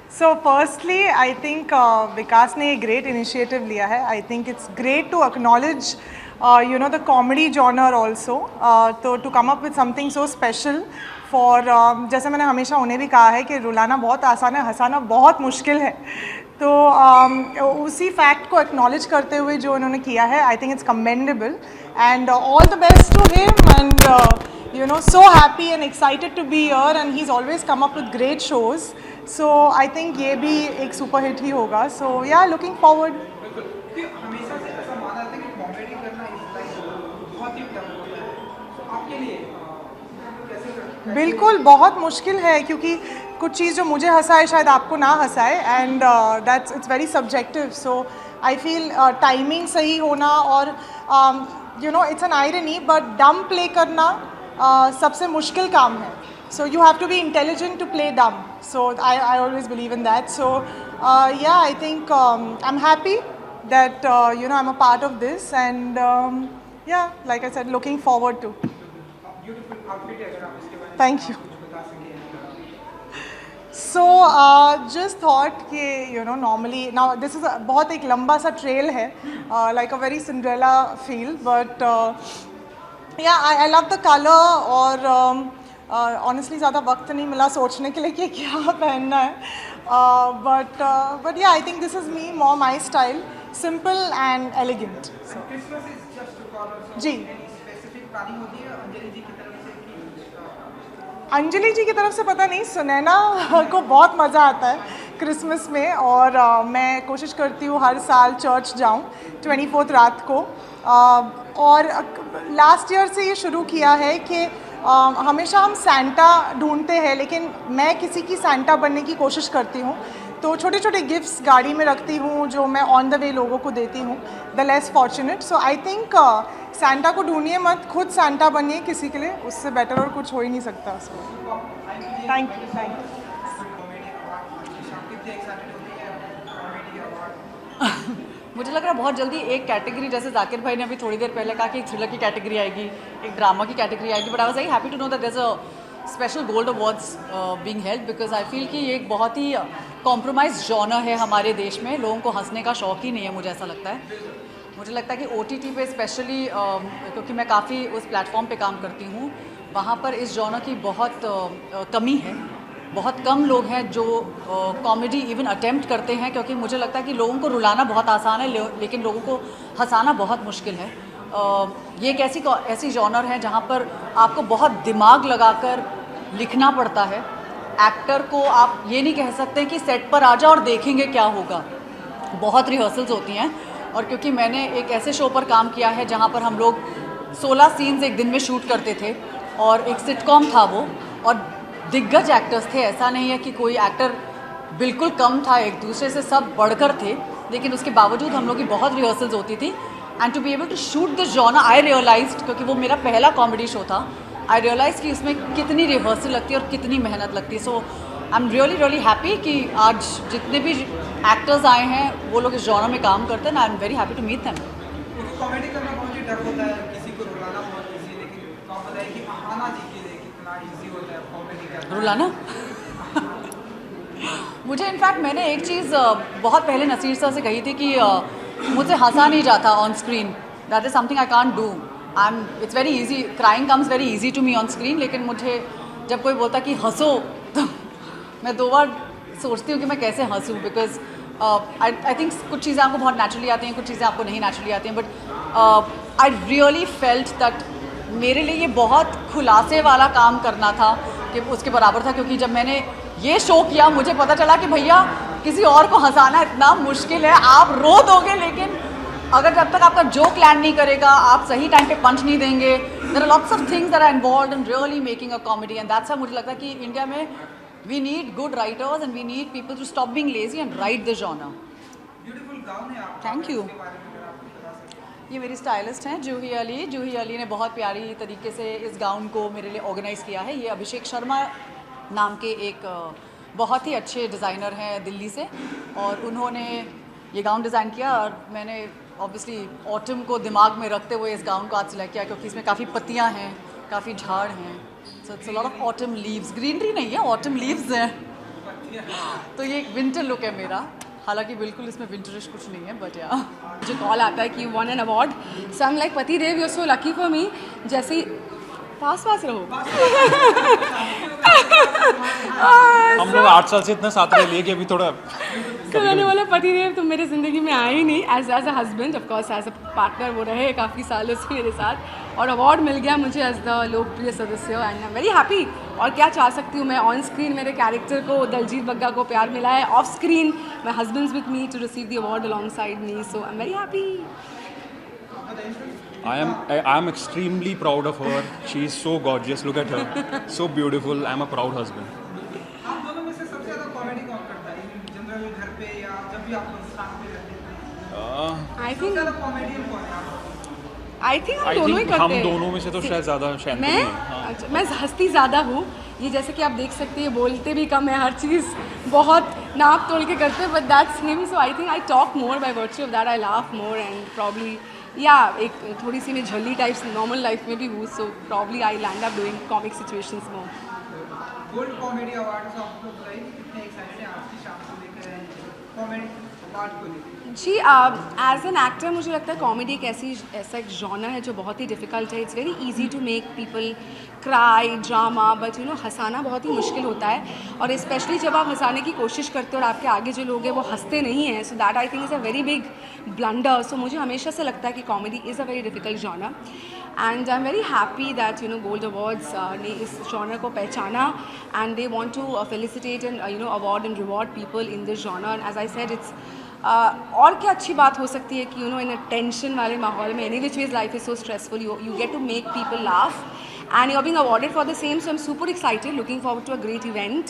So firstly, I think Vikas ने एक great initiative लिया है. I think it's great to acknowledge, the comedy genre also. To come up with something so special for, जैसे मैंने हमेशा उन्हें भी कहा है कि रुलाना बहुत आसान है, हंसाना बहुत मुश्किल है. तो उसी फैक्ट को एक्नॉलेज करते हुए जो उन्होंने किया है, I think it's commendable and all the best to him and so happy and excited to be here and he's always come up with great shows. So I think ये भी एक सुपर हिट ही होगा. So yeah, looking forward. हमेशा से ऐसा माना जाता है कि कॉमेडी करना इस लाइफ बहुत ही टफ होता है. तो आपके लिए कैसे? बिल्कुल बहुत मुश्किल है क्योंकि कुछ चीज़ जो मुझे हंसाए शायद आपको ना हंसाए and that's it's very subjective. So I feel timing सही होना और it's an irony but dumb play करना सबसे मुश्किल काम है. So you have to be intelligent to play dumb. So I always believe in that. So yeah, I think I'm happy that I'm a part of this and yeah, like I said, looking forward to. Beautiful outfit है, अगर आप इसके बारे में Thank you. कुछ बता सकें. So just thought कि normally now this is बहुत एक लंबा सा trail है, like a very Cinderella feel, but yeah, I love the color और ऑनेस्टली ज़्यादा वक्त नहीं मिला सोचने के लिए कि क्या पहनना है. But yeah I think this is me, more my style, simple and elegant. Christmas is just to corner. जी. स्पेसिफिक प्लानिंग होती है अंजलि जी की तरफ से कि अंजलि जी की तरफ से पता नहीं, सुनैना को बहुत मज़ा आता है क्रिसमस में और मैं कोशिश करती हूँ हर साल चर्च जाऊँ 24 रात को. और लास्ट ईयर से ये शुरू किया है कि हमेशा हम सैंटा ढूंढते हैं लेकिन मैं किसी की सैंटा बनने की कोशिश करती हूँ. तो छोटे छोटे गिफ्ट्स गाड़ी में रखती हूँ जो मैं ऑन द वे लोगों को देती हूँ, the less fortunate. So I think Santa को ढूंढिए मत, खुद सैंटा बनिए किसी के लिए, उससे बेटर और कुछ हो ही नहीं सकता. Thank you. Comedy award Shakib ji excited होती है कॉमेडी अवार्ड. मुझे लग रहा है बहुत जल्दी एक कैटेगरी, जैसे जाकिर भाई ने अभी थोड़ी देर पहले कहा कि एक थ्रिलर की कैटेगरी आएगी, एक ड्रामा की कैटेगरी आएगी, but I was very happy to know that there is a special gold awards being held because I feel कि ये एक बहुत ही कॉम्प्रोमाइज जॉनर है हमारे देश में. लोगों को हंसने का शौक ही नहीं है, मुझे ऐसा लगता है. मुझे लगता है कि OTT पे स्पेशली क्योंकि मैं काफ़ी उस प्लेटफॉर्म पे काम करती हूँ, वहाँ पर इस जॉनर की बहुत कमी है. बहुत कम लोग हैं जो कॉमेडी इवन अटेम्प्ट करते हैं, क्योंकि मुझे लगता है कि लोगों को रुलाना बहुत आसान है लेकिन लोगों को हंसाना बहुत मुश्किल है. ये एक ऐसी जॉनर है जहाँ पर आपको बहुत दिमाग लगाकर लिखना पड़ता है. एक्टर को आप ये नहीं कह सकते कि सेट पर आ जाओ और देखेंगे क्या होगा. बहुत रिहर्सल्स होती हैं. और क्योंकि मैंने एक ऐसे शो पर काम किया है जहाँ पर हम लोग 16 सीन्स एक दिन में शूट करते थे और एक सिटकॉम था वो, और दिग्गज एक्टर्स थे. ऐसा नहीं है कि कोई एक्टर बिल्कुल कम था, एक दूसरे से सब बढ़कर थे, लेकिन उसके बावजूद हम लोग की बहुत रिहर्सल्स होती थी. And to be able to shoot this genre I realized, क्योंकि वो मेरा पहला कॉमेडी शो था, आई रियलाइज कि उसमें कितनी रिहर्सल लगती है और कितनी मेहनत लगती है. So I am really really happy कि आज जितने भी एक्टर्स आए हैं वो लोग इस जॉनर में काम करते हैं. I am very happy to meet them. Comedy करना बहुत ही टफ होता है, किसी को रुलाना बहुत इजी, लेकिन आप बताइए कि आहाना जी के लिए कितना इजी होता है कॉमेडी करना. रुलाना मुझे इनफैक्ट मैंने एक चीज़ बहुत पहले नसीर सर से कही थी कि मुझसे हंसा नहीं जाता on screen. That is something I can't do. It's very easy, crying comes very easy to me on screen, लेकिन मुझे जब कोई बोलता कि हंसो तो मैं 2 बार सोचती हूँ कि मैं कैसे हंसूँ. बिकॉज आई थिंक कुछ चीज़ें आपको बहुत नेचुरली आती हैं, कुछ चीज़ें आपको नहीं नेचुरली आती हैं, but I really felt that मेरे लिए ये बहुत खुलासे वाला काम करना था कि उसके बराबर था. क्योंकि जब मैंने ये शो किया मुझे पता चला कि भैया किसी और को हंसाना इतना मुश्किल है. आप रो दोगे लेकिन अगर जब तक आपका जोक लैंड नहीं करेगा, आप सही टाइम पे पंच नहीं देंगे, there are lots of things that are involved in really making a comedy. And that's why मुझे लगता है कि इंडिया में we need good writers and we need people to stop being lazy and write the genre. Beautiful gown है आप. Thank you. इसके बारे में अगर आप बता सकें. ये मेरी स्टाइलिस्ट हैं जूही अली. जूही अली ने बहुत प्यारी तरीके से इस गाउन को मेरे लिए ऑर्गेनाइज़ किया है. ये अभिषेक शर्मा नाम के एक बहुत ही अच्छे डिज़ाइनर हैं दिल्ली से, और उन्होंने ये गाउन डिज़ाइन किया. और मैंने ऑब्वियसली ऑटम को दिमाग में रखते हुए इस गाउन को आज सिलेक्ट किया क्योंकि इसमें काफ़ी पत्तियाँ हैं काफ़ी झाड़ हैं, so it's a lot of autumn leaves, greenery नहीं है, ऑटम लीव्स हैं। तो ये एक विंटर लुक है मेरा, हालांकि बिल्कुल इसमें विंटरिश कुछ नहीं है, बट या मुझे कॉल आता है कि you won an award, so I am like पति देव, you are so lucky for me. जैसे ही पास रहो। हम लोग 8 साल से इतना साथ रह लिए कि अभी थोड़ा तो मैंने बोला पति देव तुम मेरे ज़िंदगी में आए ही नहीं, as a husband, of course as a partner वो रहे काफ़ी सालों से मेरे साथ, और अवार्ड मिल गया मुझे एज द लोकप्रिय सदस्य, and I am very happy. और क्या चाह सकती हूँ मैं, ऑन स्क्रीन मेरे कैरेक्टर को, दलजीत बग्गा को प्यार मिला है, off screen my husband's with me to receive the award alongside me, so I am very happy. I am extremely proud of her. She is so gorgeous. Look at her, so beautiful. I am a proud husband. आप दोनों में से सबसे ज़्यादा comedy कौन करता है, general घर पे या जब भी आप लोग साथ में रहते हैं? आई सबसे थिंक ज़्यादा कॉमेडियन कौन है आप? आई थिंक हम I दोनों ही think करते हम हैं। दोनों में से तो शायद ज़्यादा शांति मैं है। हाँ। अच्छा, मैं हंसती ज़्यादा हूँ, ये जैसे कि आप देख सकते हैं बोलते भी कम है, हर चीज़ बहुत नाप तोल के करते हैं, but that's him, so I think I talk more by virtue of that, I laugh more and probably या एक थोड़ी सी मैं झल्ली टाइप्स नॉर्मल लाइफ में भी हूँ, so probably I land up doing comic situations more. Gold comedy award से आप लोग बताइए कि कितने एक्साइटेड हैं आज की शाम को लेकर आए कॉमेडी अवार्ड को लेकर? जी, एज एन एक्टर मुझे लगता है कॉमेडी एक ऐसा एक जॉनर है जो बहुत ही डिफ़िकल्ट है। It's very easy to make people cry, drama, but you know हंसाना बहुत ही मुश्किल होता है, और स्पेशली जब आप हंसाने की कोशिश करते हो और आपके आगे जो लोग हैं वो हंसते नहीं हैं, so that I think is a very big blunder. So मुझे हमेशा से लगता है कि comedy is a very difficult genre, and I am very happy that you know gold awards ने इस जॉनर को पहचाना, and they want to felicitate and you know award and reward people in this genre. As I said, it's और क्या अच्छी बात हो सकती है कि you no in a tension वाले माहौल में, any which ways life is so stressful, you get to make people laugh and you are being awarded for the same, so I am super excited, looking forward to a great event.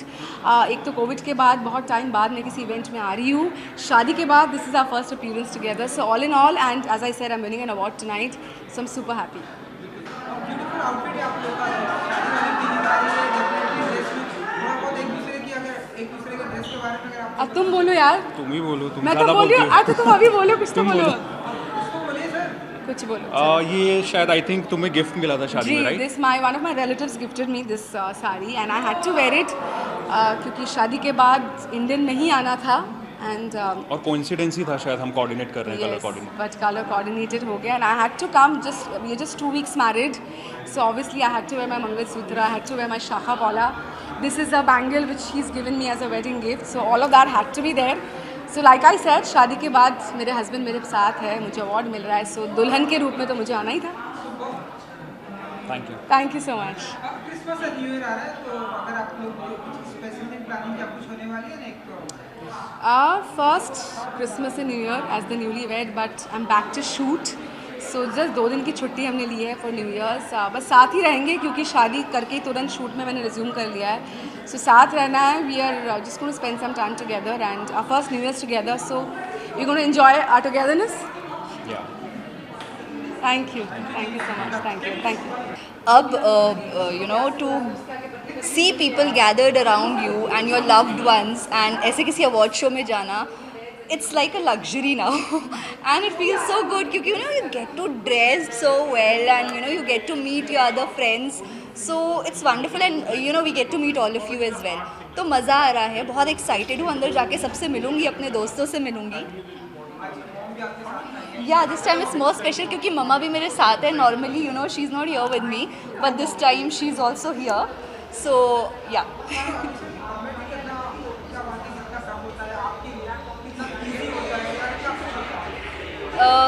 एक तो Covid के बाद बहुत time बाद मैं किसी event में आ रही हूँ, शादी के बाद this is our first appearance together, so all in all, and as I said I am winning an award tonight, so I am super happy. Beautiful outfit है आप लोग का, शादी वाली पीली वाली है, डेफिनेटली ड्रेस में थोड़ा बहुत एक दूसरे की, अगर एक दूसरे के ड्रेस के बारे में अगर आप अब तुम बोलो यार, तुम ही बोलो, तुम मैं तो ज़्यादा बोल रही बोलती हूँ, हो। तो तुम अभी बोलो, कुछ तो तुम बोलो, उसको बोलिए सर। कुछ बोलो। ये शायद आई थिंक तुम्हें गिफ्ट मिला था शादी में, जी, right? This one of my relatives gifted me this sari and I had to wear it, क्योंकि शादी के बाद इंडियन नहीं आना था, एंड और कोइंसिडेंस ही था शायद, हम कोऑर्डिनेट कर रहे हैं, colour coordinate. But colour coordinated हो गया, and I had to come, just we are just 2 weeks married, so obviously I had to wear my mangalsutra, I had to wear my shakha pola, this is a bangle which he is given me as a wedding gift, so all of that had to be there. So like I said, शादी के बाद मेरे husband मेरे साथ है, मुझे award मिल रहा है, सो दुल्हन के रूप में तो मुझे आना ही था। Thank you so much. अब क्रिसमस और न्यू ईयर आ रहा है, तो अगर आप लोग कुछ स्पेसिफिक प्लानिंग क्या कुछ होने वाली है ना, एक first Christmas and new year as the newly wed, but I am back to shoot, so just 2 दिन की छुट्टी हमने ली है फॉर न्यू ईयर्स, बस साथ ही रहेंगे क्योंकि शादी करके ही तुरंत शूट में मैंने रिज्यूम कर लिया है, सो साथ रहना है, we are just going to spend some time together and our first new years together, so we going to enjoy our togetherness. Thank you so much, thank you. अब you know, to see people gathered around you and your loved ones and ऐसे किसी award show में जाना, it's like a luxury now and it feels so good क्योंकि you know you get to dress so well and you know you get to meet your other friends, so it's wonderful and you know we get to meet all of you as well, तो मज़ा आ रहा है, बहुत excited हूँ, अंदर जाके सबसे मिलूँगी, अपने दोस्तों से मिलूँगी। Yeah this time it's more special क्योंकि मम्मा भी मेरे साथ है, normally you know she is not here with me, but this time she is also here, so yeah.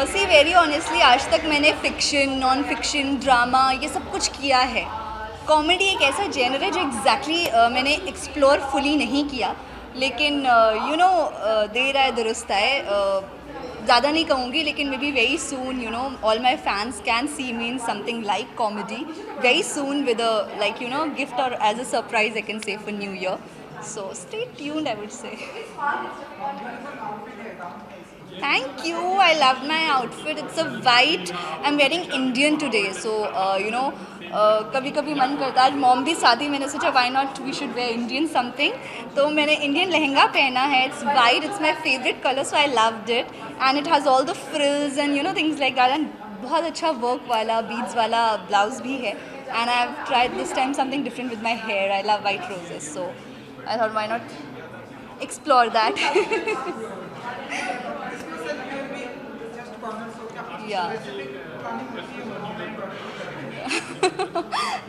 See very honestly आज तक मैंने फ़िक्शन, नॉन फिक्शन, ड्रामा ये सब कुछ किया है। कॉमेडी एक ऐसा जेनर है जो एग्जैक्टली मैंने एक्सप्लोर फुली नहीं किया, लेकिन यू नो देर आए दुरुस्त आए, ज़्यादा नहीं कहूँगी, लेकिन maybe very soon you know all my fans can see me in something like comedy very soon with a like you know gift और as a surprise I can say for new year, so stay tuned I would say. Thank you. I love my outfit. It's a white. I'm wearing Indian today, so you know. कभी कभी मन करता है, आज mom भी साथ ही, मैंने सोचा why not we should wear Indian something, तो मैंने इंडियन लहंगा पहना है, it's white, it's my favourite colour, so I loved it and it has all the frills and you know things like that, and बहुत अच्छा work वाला beads वाला blouse भी है, and I've tried this time something different with my hair. I love white roses, so I thought why not explore that. Yeah.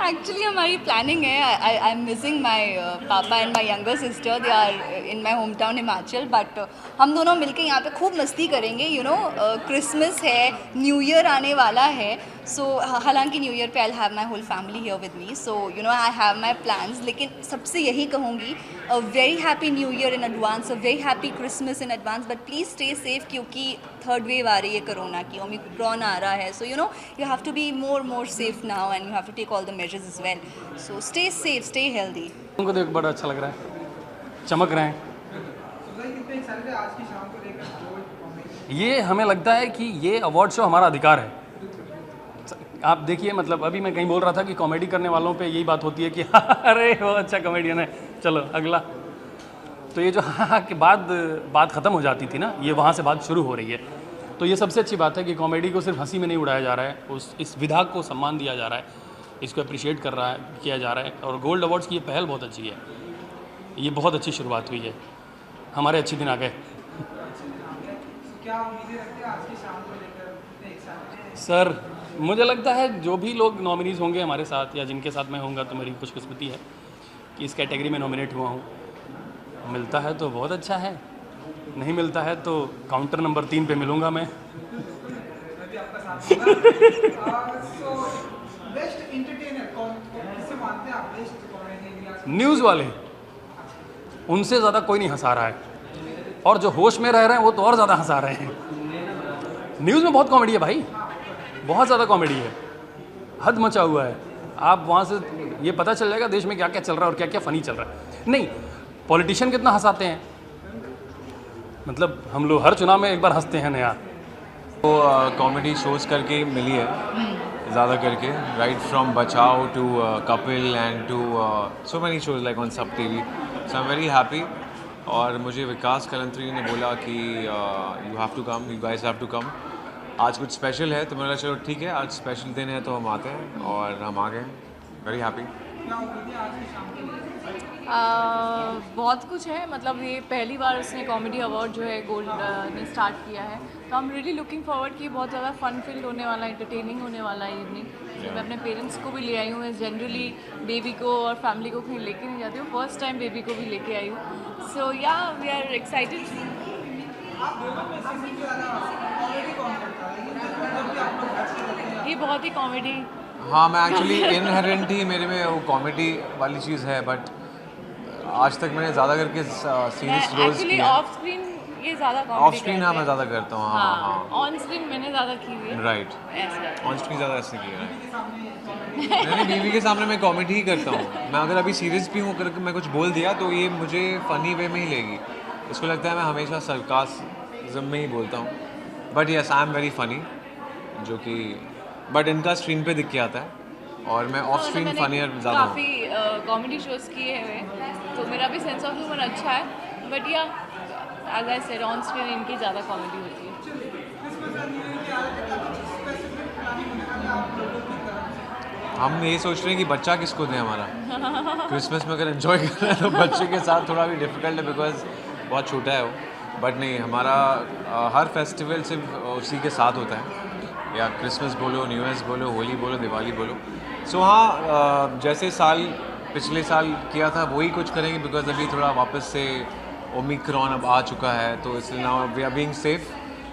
Actually हमारी planning है. I am missing my papa and my younger sister. They are in my home town Himachal. But हम दोनों मिलके यहाँ पे खूब मस्ती करेंगे. यू नो क्रिसमस है, न्यू ईयर आने वाला है. सो हालांकि न्यू ईयर पे I have my whole family here with me. So you know I have my plans. लेकिन सबसे यही कहूँगी, a very happy new year in advance, a very happy Christmas in advance. But please stay safe, क्योंकि third wave आ रही है corona की, Omicron आ रहा है. सो you no you have to be more safe now, and you have to take all the measures as well. So stay safe, stay healthy. उनको देख बड़ा अच्छा लग रहा है, चमक रहे हैं. ये हमें लगता है कि ये अवार्ड शो हमारा अधिकार है. आप देखिए, मतलब अभी मैं कहीं बोल रहा था कि कॉमेडी करने वालों पे यही बात होती है कि अरे वो अच्छा कॉमेडियन है, चलो अगला. तो ये जो हाँ के बाद बात ख़त्म हो जाती थी ना, ये वहाँ से बात शुरू हो रही है. तो ये सबसे अच्छी बात है कि कॉमेडी को सिर्फ हंसी में नहीं उड़ाया जा रहा है, इस विधा को सम्मान दिया जा रहा है, इसको अप्रिशिएट किया जा रहा है. और गोल्ड अवार्ड्स की ये पहल बहुत अच्छी है. ये बहुत अच्छी शुरुआत हुई है. हमारे अच्छे दिन आ गए. सर मुझे लगता है जो भी लोग नॉमिनीज़ होंगे हमारे साथ, या जिनके साथ मैं होऊंगा, तो मेरी खुशकिस्मती है कि इस कैटेगरी में नॉमिनेट हुआ हूँ. मिलता है तो बहुत अच्छा है, नहीं मिलता है तो काउंटर नंबर 3 पे मिलूंगा मैं. न्यूज़ वाले, उनसे ज़्यादा कोई नहीं हंसा रहा है. और जो होश में रह रहे हैं वो तो और ज़्यादा हंसा रहे हैं. न्यूज़ में बहुत कॉमेडी है भाई, बहुत ज़्यादा कॉमेडी है, हद मचा हुआ है. आप वहाँ से ये पता चल जाएगा देश में क्या क्या चल रहा है और क्या क्या फ़नी चल रहा है. नहीं, पॉलिटिशियन कितना हंसाते हैं, मतलब हम लोग हर चुनाव में एक बार हंसते हैं नया. तो कॉमेडी शोज़ करके मिली है ज़्यादा करके, राइट फ्रॉम बचाओ to Kapil and to so many shows like on Sab TV. So I am very happy. और मुझे विकास कलंत्री ने बोला कि you have to come, you guys have to come. आज कुछ स्पेशल है, तो मैंने चलो ठीक है, आज स्पेशल दिन है तो हम आते हैं, और हम आ गए. Very happy. बहुत कुछ है. मतलब ये पहली बार उसने कॉमेडी अवार्ड जो है गोल्ड ने स्टार्ट किया है, तो हम रियली लुकिंग फॉरवर्ड कि बहुत ज़्यादा फन फील्ड होने वाला है, एंटरटेनिंग होने वाला है इवनिंग. मैं अपने पेरेंट्स को भी ले आई हूँ. जनरली बेबी को और फैमिली को कहीं लेके नहीं जाती हूँ, फर्स्ट टाइम बेबी को भी लेके आई हूँ. सो या वी आर एक्साइटेड. ये बहुत ही कॉमेडी. हाँ, मैं एक्चुअली इनहेरेंट ही मेरे में वो कॉमेडी वाली चीज़ है, बट आज तक मैंने ज़्यादा करके सीरियस रोल्स किए. ऑफ स्क्रीन ये ज़्यादा कॉमेडी. ऑफ स्क्रीन हाँ मैं ज़्यादा करता हूँ. हाँ हाँ. ऑन स्क्रीन मैंने ज़्यादा की हुई है. राइट. ऑन स्क्रीन ज़्यादा ऐसे किया है. मैंने बीवी के सामने मैं कॉमेडी ही करता हूँ. मैं अगर अभी सीरियस भी हूँ करके मैं कुछ बोल दिया तो ये मुझे फ़नी वे में ही लेगी. इसको लगता है मैं हमेशा सरकास्म में ही बोलता हूँ. But yes, I am very funny, जो कि बट इनका स्क्रीन पे दिख के आता है, और मैं ऑफ स्क्रीन फनियर ज़्यादा हूँ. काफ़ी कॉमेडी शोज़ किए हुए, तो मेरा भी सेंस ऑफ ह्यूमर अच्छा है. But yeah as I said, on screen इनकी ज़्यादा कॉमेडी होती है. हम ये सोच रहे हैं कि बच्चा किसको दें हमारा. क्रिसमस में अगर एंजॉय कर रहे हैं तो बच्चे के साथ थोड़ा भी डिफ़िकल्ट है, बिकॉज बहुत छोटा है वो. बट नहीं, हमारा हर फेस्टिवल सिर्फ उसी के साथ होता है, या क्रिसमस बोलो, न्यू ईयर्स बोलो, होली बोलो, दिवाली बोलो. सो हाँ, जैसे पिछले साल किया था वही कुछ करेंगे, बिकॉज अभी थोड़ा वापस से ओमिक्रॉन अब आ चुका है, तो इसलिए now we are being safe.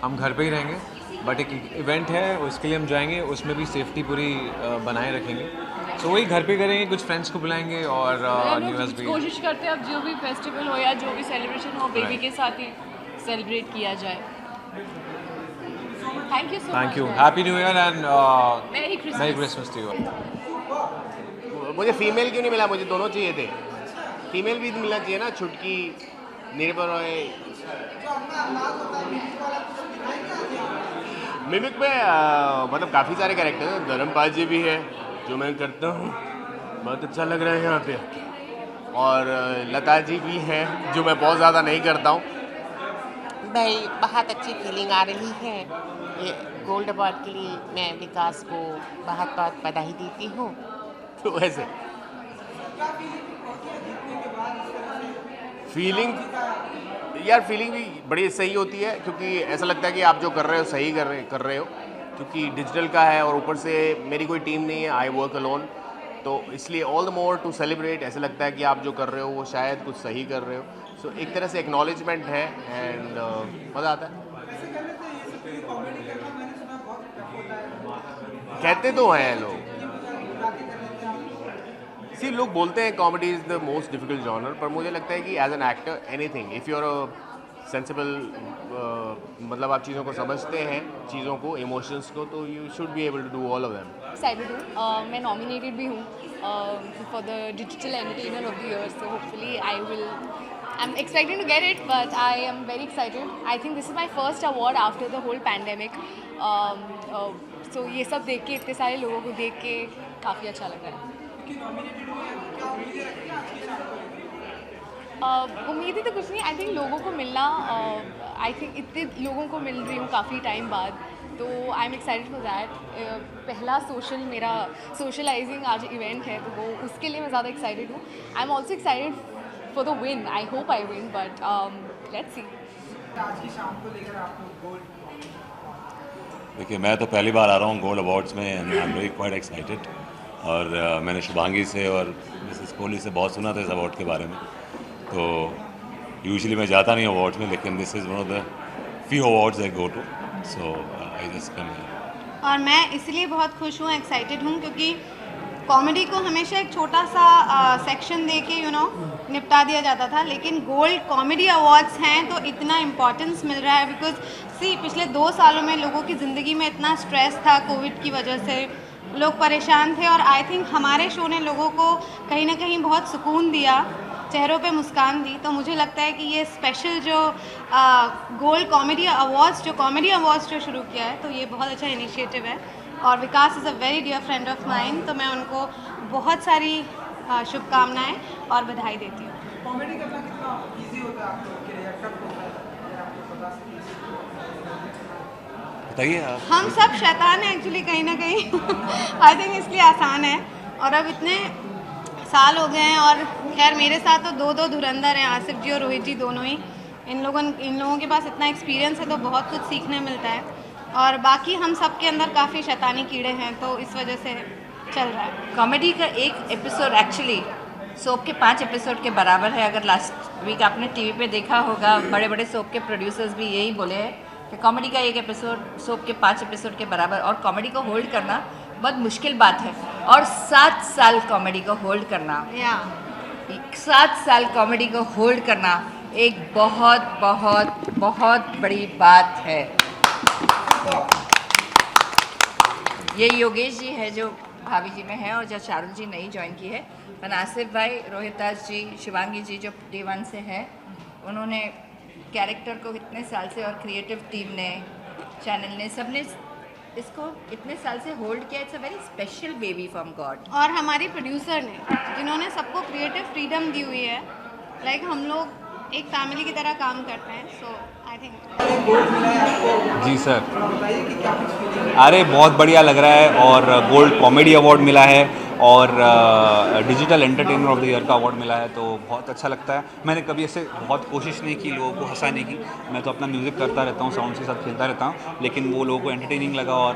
हम घर पे ही रहेंगे, बट एक इवेंट है उसके लिए हम जाएंगे, उसमें भी सेफ्टी पूरी बनाए रखेंगे. सो वही घर पे करेंगे, कुछ फ्रेंड्स को बुलाएंगे, और न्यू ईयर्स भी कोशिश करते हैं अब जो भी फेस्टिवल हो या जो भी सेलिब्रेशन हो, बेबी के साथ ही सेलिब्रेट किया जाए. Thank you so much. Thank you. Happy new year and merry Christmas to you. मुझे फीमेल क्यों नहीं मिला? मुझे दोनों चाहिए थे. फीमेल भी मिलना चाहिए ना, छुटकी, निर्भर रॉय. मिमिक में मतलब काफ़ी सारे कैरेक्टर हैं. धर्मपाल जी भी है जो मैं करता हूँ, बहुत अच्छा लग रहा है यहाँ पे. और लता जी भी है जो मैं बहुत ज़्यादा नहीं करता हूँ. भाई बहुत अच्छी फीलिंग आ रही है. ये गोल्ड अवार्ड के लिए मैं विकास को बहुत बहुत बधाई देती हूँ. तो वैसे फीलिंग यार फीलिंग भी बड़ी सही होती है, क्योंकि ऐसा लगता है कि आप जो कर रहे हो सही कर रहे हो, क्योंकि डिजिटल का है और ऊपर से मेरी कोई टीम नहीं है, आई वर्क अलोन, तो इसलिए all the more to celebrate. ऐसा लगता है कि आप जो कर रहे हो वो शायद कुछ सही कर रहे हो, सो एक तरह से एक्नॉलेजमेंट है एंड मज़ा आता है। कहते तो हैं लोग, सी लोग बोलते हैं comedy is the most difficult genre, पर मुझे लगता है कि as an actor anything if you are a sensible, मतलब आप चीज़ों को समझते हैं, चीज़ों को, इमोशंस को, तो you should be able to do all of them. Excited हूँ, मैं नॉमिनेटेड भी हूँ for the digital entertainer of the year, so hopefully I'm expecting to get it, but I am very excited. I think this is my first award after the whole pandemic. So ये सब देख के, इतने सारे लोगों को देख के काफ़ी अच्छा लग रहा है। उम्मीद ही तो कुछ नहीं, आई थिंक लोगों को मिलना, आई थिंक इतने लोगों को मिल रही हूँ काफ़ी टाइम बाद, तो I am excited for that. पहला मेरा सोशलाइजिंग आज इवेंट है, तो वो उसके लिए मैं ज़्यादा एक्साइटेड हूँ। I am also excited for the win. I hope I win, but let's see. आज की शाम को लेकर आप लोग गोल्ड, देखिए मैं तो पहली बार आ रहा हूँ गोल्ड अवार्ड्स में and I am very quite excited, और मैंने शुभांगी से और मिसेस कोहली से बहुत सुना था इस अवार्ड के बारे में, तो यूजुअली मैं जाता नहीं अवार्ड्स में, लेकिन this is one of the few awards I go to, so I just come here. और मैं इसलिए बहुत खुश हूँ, एक्साइटेड हूँ, क्योंकि कॉमेडी को हमेशा एक छोटा सा सेक्शन दे के निपटा दिया जाता था, लेकिन गोल्ड कॉमेडी अवार्ड्स हैं तो इतना इम्पोर्टेंस मिल रहा है, बिकॉज पिछले 2 सालों में लोगों की ज़िंदगी में इतना स्ट्रेस था, कोविड की वजह से लोग परेशान थे, और आई थिंक हमारे शो ने लोगों को कहीं ना कहीं बहुत सुकून दिया, चेहरों पे मुस्कान दी। तो मुझे लगता है कि ये स्पेशल जो गोल्ड कॉमेडी अवार्ड्स जो शुरू किया है, तो ये बहुत अच्छा इनिशिएटिव है, और Vikas is a very dear friend of mine, तो मैं उनको बहुत सारी शुभकामनाएं और बधाई देती हूँ। कॉमेडी करना कितना इजी होता है आप लोगों के लिए या टफ होता है, अगर आपको बता बताइए आप। हम सब शैतान हैं एक्चुअली कहीं ना कहीं आई थिंक इसलिए आसान है, और अब इतने साल हो गए हैं, और खैर मेरे साथ तो 2 धुरंधर हैं, आसिफ जी और रोहित जी दोनों ही। इन लोगों के पास इतना एक्सपीरियंस है, तो बहुत कुछ सीखने मिलता है, और बाकी हम सब के अंदर काफ़ी शैतानी कीड़े हैं, तो इस वजह से चल रहा है। कॉमेडी का एक एपिसोड एक्चुअली सोप के 5 एपिसोड के बराबर है। अगर लास्ट वीक आपने टीवी पे देखा होगा, बड़े बड़े सोप के प्रोड्यूसर्स भी यही बोले हैं कि कॉमेडी का एक एपिसोड सोप के 5 एपिसोड के बराबर, और कॉमेडी को होल्ड करना बहुत मुश्किल बात है, और 7 साल कॉमेडी को होल्ड करना, 7 साल कॉमेडी को होल्ड करना एक बहुत बहुत बहुत बड़ी बात है। ये योगेश जी है जो भाभी जी में है, और जो शाहरुख जी नई ज्वाइन की है, आसिफ भाई, रोहितास जी, शिवांगी जी जो डे 1 से है, उन्होंने कैरेक्टर को इतने साल से, और क्रिएटिव टीम ने, चैनल ने, सब ने इसको इतने साल से होल्ड किया। It's a very special baby from God. और हमारी प्रोड्यूसर ने, जिन्होंने सबको क्रिएटिव फ्रीडम दी हुई है, लाइक हम लोग एक फैमिली की तरह काम करते हैं, सो आई थिंक। जी सर, अरे बहुत बढ़िया लग रहा है, और गोल्ड कॉमेडी अवार्ड मिला है, और digital entertainer of the year का अवार्ड मिला है, तो बहुत अच्छा लगता है। मैंने कभी ऐसे बहुत कोशिश नहीं की लोगों को हंसाने की, मैं तो अपना म्यूज़िक करता रहता हूँ, साउंड के साथ खेलता रहता हूँ, लेकिन वो लोगों को एंटरटेनिंग लगा, और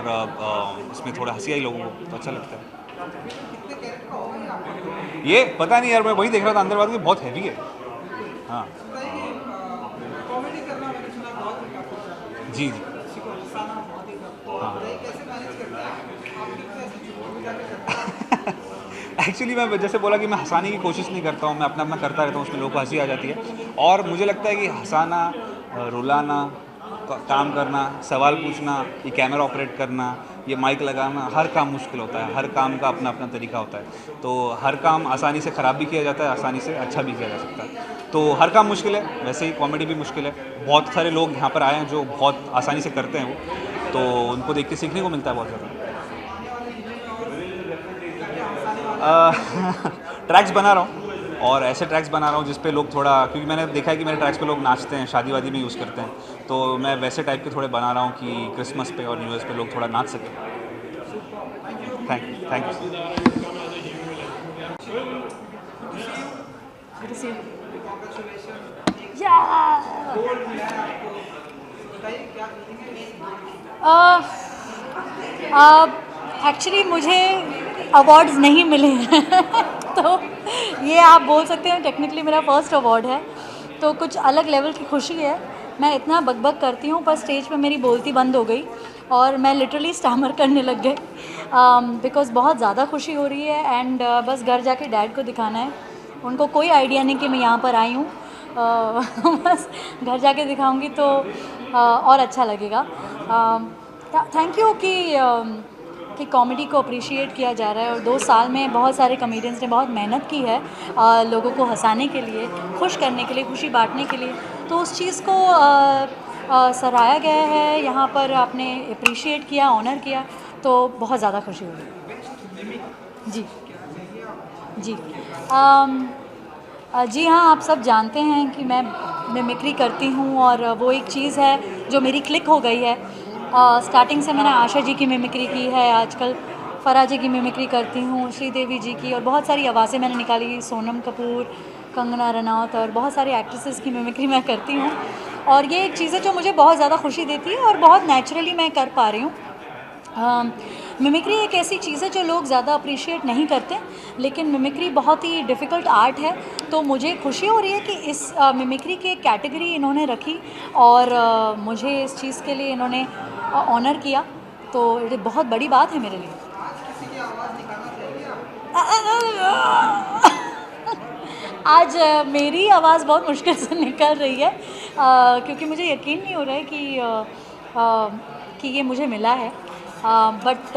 उसमें थोड़ा हंसी आई लोगों को, तो अच्छा लगता है। ये पता नहीं यार, मैं वही देख रहा था अंदर बात, बहुत हैवी है। हाँ जी जी, एक्चुअली मैं जैसे बोला कि मैं हंसाने की कोशिश नहीं करता हूँ, मैं अपना करता रहता हूँ, उसमें लोगों को हंसी आ जाती है, और मुझे लगता है कि हंसाना, रुलाना, काम करना, सवाल पूछना, ये कैमरा ऑपरेट करना, ये माइक लगाना, हर काम मुश्किल होता है, हर काम का अपना अपना तरीका होता है, तो हर काम आसानी से ख़राब भी किया जाता है, आसानी से अच्छा भी किया जा सकता है, तो हर काम मुश्किल है, वैसे ही कॉमेडी भी मुश्किल है। बहुत सारे लोग यहाँ पर आए हैं जो बहुत आसानी से करते हैं वो, तो उनको देख के सीखने को मिलता है बहुत ज़्यादा। ट्रैक्स बना रहा हूँ, और ऐसे ट्रैक्स बना रहा हूँ जिस पे लोग थोड़ा, क्योंकि मैंने देखा है कि मेरे ट्रैक्स पे लोग नाचते हैं, शादी वादी में यूज़ करते हैं, तो मैं वैसे टाइप के थोड़े बना रहा हूँ कि क्रिसमस पे और न्यू ईयर पे लोग थोड़ा नाच सकें। Thank you. Good to see you. Congratulations. Yeah. Gold मिला है आपको, बताइए क्या फीलिंग है? एक्चुअली मुझे अवार्ड्स नहीं मिले हैं तो ये आप बोल सकते हैं टेक्निकली मेरा फर्स्ट अवार्ड है, तो कुछ अलग लेवल की खुशी है। मैं इतना बकबक करती हूँ पर स्टेज पे मेरी बोलती बंद हो गई और मैं लिटरली स्टैमर करने लग गई बिकॉज़ बहुत ज़्यादा खुशी हो रही है एंड बस घर जाके डैड को दिखाना है। उनको कोई आइडिया नहीं कि मैं यहाँ पर आई हूँ, बस घर जाके दिखाऊंगी तो और अच्छा लगेगा। थैंक यू कि कॉमेडी को अप्रिशिएट किया जा रहा है और 2 साल में बहुत सारे कॉमेडियंस ने बहुत मेहनत की है लोगों को हंसाने के लिए, खुश करने के लिए, खुशी बांटने के लिए, तो उस चीज़ को सराहा गया है, यहाँ पर आपने अप्रिशिएट किया, ऑनर किया, तो बहुत ज़्यादा खुशी हुई। जी जी जी हाँ, आप सब जानते हैं कि मैं मिमिक्री करती हूँ और वो एक चीज़ है जो मेरी क्लिक हो गई है। स्टार्टिंग से मैंने आशा जी की मिमिक्री की है, आजकल फराह जी की मिमिक्री करती हूँ, श्रीदेवी जी की, और बहुत सारी आवाज़ें मैंने निकाली, सोनम कपूर, कंगना रनौत और बहुत सारी एक्ट्रेसेस की मिमिक्री मैं करती हूँ और ये एक चीज़ है जो मुझे बहुत ज़्यादा खुशी देती है और बहुत नेचुरली मैं कर पा रही हूँ। मिमिक्री एक ऐसी चीज़ है जो लोग ज़्यादा अप्रिशिएट नहीं करते, लेकिन मिमिक्री बहुत ही डिफ़िकल्ट आर्ट है, तो मुझे खुशी हो रही है कि इस मिमिक्री की एक कैटेगरी इन्होंने रखी और मुझे इस चीज़ के लिए इन्होंने ऑनर किया, तो ये बहुत बड़ी बात है मेरे लिए। किसी की आवाज़ निकालना चाहिए आप? आज मेरी आवाज़ बहुत मुश्किल से निकल रही है क्योंकि मुझे यकीन नहीं हो रहा है कि ये मुझे मिला है, बट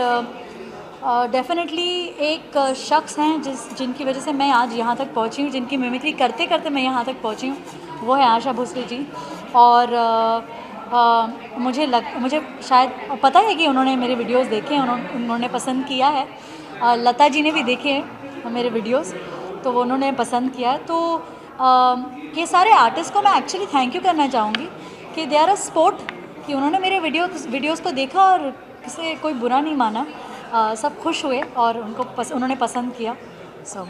डेफिनेटली एक शख्स हैं जिनकी वजह से मैं आज यहाँ तक पहुँची हूँ, जिनकी मिमिक्री करते करते मैं यहाँ तक पहुँची हूँ, वो है आशा भोसले जी। और मुझे शायद पता है कि उन्होंने मेरे वीडियोस देखे हैं, उन्होंने पसंद किया है। लता जी ने भी देखे हैं मेरे वीडियोस, तो उन्होंने पसंद किया है। तो ये सारे आर्टिस्ट को मैं एक्चुअली थैंक यू करना चाहूँगी कि दे आर अ स्पोर्ट, कि उन्होंने मेरे वीडियोस को देखा और किसी कोई बुरा नहीं माना, सब खुश हुए और उन्होंने पसंद किया। सो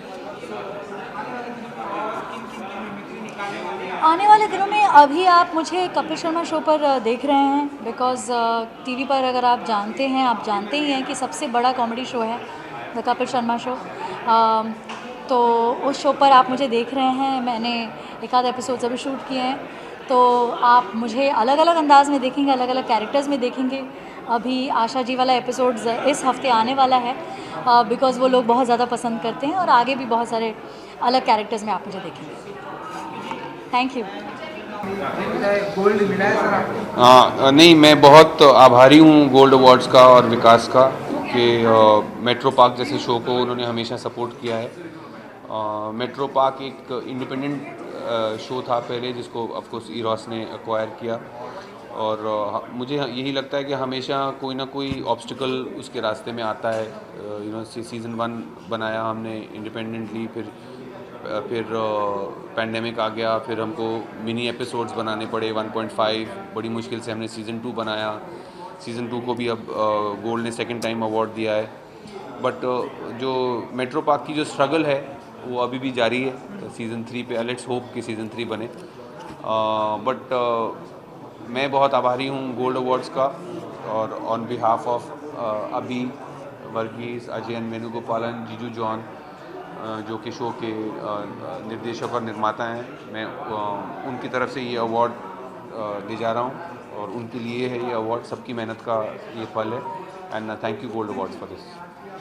आने वाले दिनों में अभी आप मुझे कपिल शर्मा शो पर देख रहे हैं, बिकॉज़ टीवी पर अगर आप जानते ही हैं कि सबसे बड़ा कॉमेडी शो है द कपिल शर्मा शो, तो उस शो पर आप मुझे देख रहे हैं। मैंने एक आध एपिसोड्स अभी शूट किए हैं, तो आप मुझे अलग अलग अंदाज़ में देखेंगे, अलग अलग कैरेक्टर्स में देखेंगे। अभी आशा जी वाला एपिसोड्स इस हफ्ते आने वाला है बिकॉज़ वो लोग बहुत ज़्यादा पसंद करते हैं, और आगे भी बहुत सारे अलग कैरेक्टर्स में आप मुझे देखेंगे। Thank you. गोल्ड मिला है सर आपको? नहीं, मैं बहुत आभारी हूँ गोल्ड अवार्ड्स का और विकास का कि मेट्रो पार्क जैसे शो को उन्होंने हमेशा सपोर्ट किया है। मेट्रो पार्क एक इंडिपेंडेंट शो था पहले, जिसको ऑफ कोर्स इरोस ने एक्वायर किया, और मुझे यही लगता है कि हमेशा कोई ना कोई ऑब्स्टिकल उसके रास्ते में आता है। सीज़न 1 बनाया हमने इंडिपेंडेंटली, फिर पैंडेमिक आ गया, फिर हमको मिनी एपिसोड्स बनाने पड़े 1.5, बड़ी मुश्किल से हमने सीज़न 2 बनाया। सीज़न 2 को भी अब गोल्ड ने सेकंड टाइम अवार्ड दिया है, बट जो मेट्रो पार्क की जो स्ट्रगल है वो अभी भी जारी है। सीज़न 3 पे लेट्स होप कि सीज़न 3 बने, बट मैं बहुत आभारी हूँ गोल्ड अवार्ड्स का, और ऑन बिहाफ ऑफ अभी, वर्गीस, अजयन, वेणुगोपालन, जीजू जॉन, जो कि शो के निर्देशक और निर्माता हैं, मैं उनकी तरफ से ये अवार्ड ले जा रहा हूँ, और उनके लिए है ये अवार्ड, सबकी मेहनत का ये फल है। And thank you gold awards for this.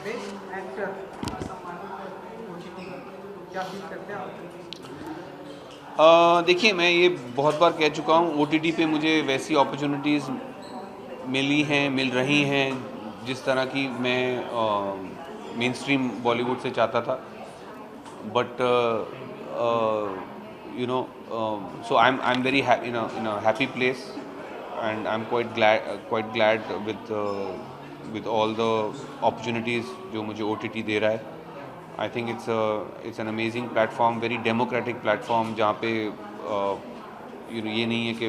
Best actor क्या फील करते हैं आप? देखिए, मैं ये बहुत बार कह चुका हूँ, OTT पे मुझे वैसी अपॉर्चुनिटीज़ मिल रही हैं जिस तरह की मैं मेन स्ट्रीम बॉलीवुड से चाहता था, but so I'm very in a happy place, and I'm quite glad with all the opportunities जो मुझे OTT दे रहा है। I think it's an amazing platform, very democratic platform, जहाँ पे ये नहीं है कि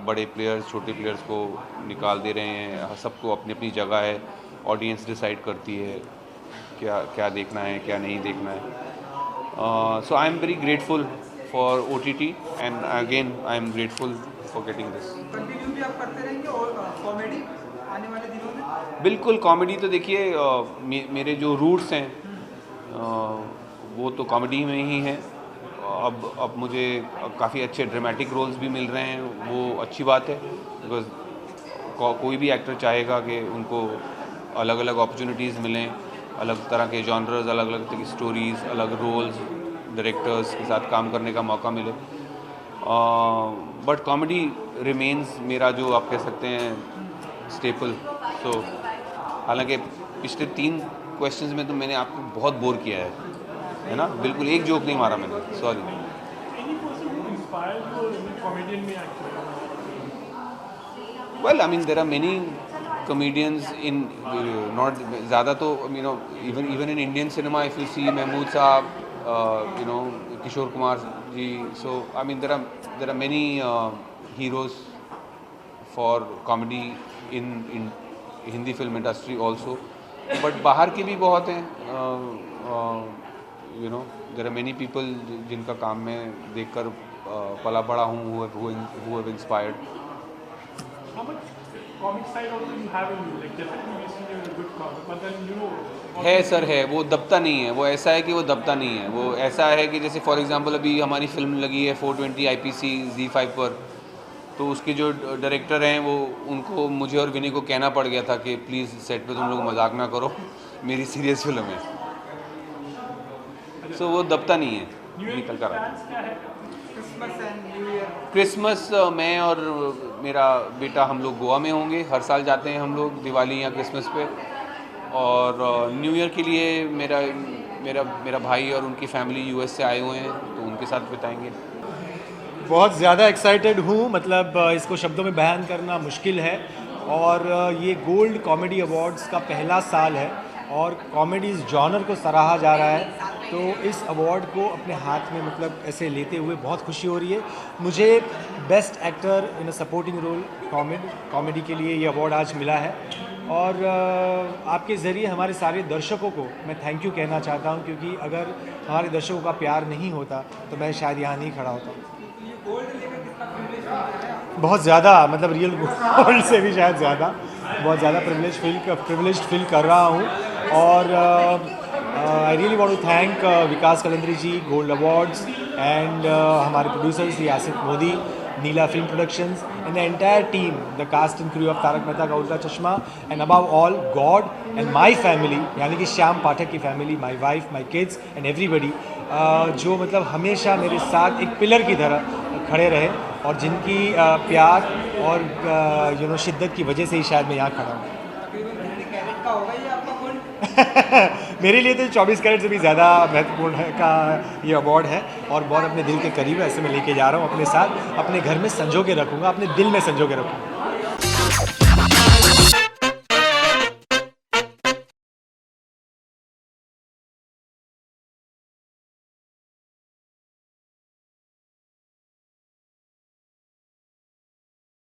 बड़े प्लेयर्स छोटे प्लेयर्स को निकाल दे रहे हैं। सबको अपनी अपनी जगह है, ऑडियंस डिसाइड करती है क्या देखना है, क्या नहीं देखना है। So I am very grateful for OTT, and again I am grateful for getting this. Continue भी आप करते रहेंगे और कॉमेडी आने वाले दिनों में? बिल्कुल, कॉमेडी तो देखिए मेरे जो रूट्स हैं वो तो कॉमेडी में ही हैं। अब मुझे काफ़ी अच्छे ड्रामेटिक रोल्स भी मिल रहे हैं, वो अच्छी बात है, बिकॉज कोई भी एक्टर चाहेगा कि उनको अलग अलग अपॉर्चुनिटीज़ मिलें, अलग तरह के जॉनर्स, अलग अलग तरह की स्टोरीज़, अलग रोल्स, डायरेक्टर्स के साथ काम करने का मौका मिले। बट कॉमेडी रिमेन्स मेरा जो आप कह सकते हैं स्टेपल। सो हालांकि पिछले 3 क्वेश्चंस में तो मैंने आपको बहुत बोर किया है ना, बिल्कुल एक जोक नहीं मारा मैंने, sorry. Well I mean there are many comedians in not ज़्यादा तो even in Indian cinema, if you see Mahmood Saab, Kishore Kumar ji, so I mean there are many heroes for comedy in Hindi film industry also, but बाहर के भी बहुत हैं, there are many people जिनका काम मैं देखकर पला बड़ा हूँ, who have inspired. Comic side also you have in you, like definitely we see you're a good comic, but then है सर, है, वो दबता नहीं है, वो ऐसा है कि वो दबता नहीं है, वो ऐसा है कि जैसे फॉर एग्जांपल अभी हमारी फिल्म लगी है 420 IPC Z5 पर, तो उसके जो डायरेक्टर हैं वो उनको मुझे और विनय को कहना पड़ गया था कि प्लीज़ सेट पे तुम लोग मजाक ना करो, मेरी सीरियस फिल्म है, सो वो दबता नहीं है, निकल कर क्रिसमस मैं और मेरा बेटा हम लोग गोवा में होंगे, हर साल जाते हैं हम लोग दिवाली या क्रिसमस पे, और न्यू ईयर के लिए मेरा भाई और उनकी फैमिली US से आए हुए हैं, तो उनके साथ बिताएंगे। बहुत ज़्यादा एक्साइटेड हूँ, मतलब इसको शब्दों में बयान करना मुश्किल है, और ये गोल्ड कॉमेडी अवार्ड्स का पहला साल है और कॉमेडी जॉनर को सराहा जा रहा है, तो इस अवार्ड को अपने हाथ में मतलब ऐसे लेते हुए बहुत खुशी हो रही है। मुझे best actor in a supporting role comedy के लिए ये अवार्ड आज मिला है, और आपके ज़रिए हमारे सारे दर्शकों को मैं थैंक यू कहना चाहता हूँ, क्योंकि अगर हमारे दर्शकों का प्यार नहीं होता तो मैं शायद यहाँ नहीं खड़ा होता। बहुत ज़्यादा, मतलब रियल गोल्ड से भी शायद ज़्यादा, बहुत ज़्यादा प्रिविलेज फील कर रहा हूँ, और I really want to thank Vikas Kalandri ji, gold awards, and हमारे producers Asif Modi, Neela film productions, and the entire team, the cast and crew of Taarak Mehta Ka Ooltah Chashmah, and above all god and my family, यानी कि श्याम पाठक की फैमिली, my wife, my kids and everybody, जो मतलब हमेशा मेरे साथ एक पिलर की तरह खड़े रहे, और जिनकी प्यार और शिद्दत की वजह से ही शायद मैं यहाँ खड़ा हूँ। मेरे लिए तो 24 कैरेट से भी ज़्यादा महत्वपूर्ण है का ये अवार्ड है, और बहुत अपने दिल के करीब है, ऐसे मैं लेके जा रहा हूँ अपने साथ, अपने घर में संजो के रखूँगा, अपने दिल में संजो के रखूँगा।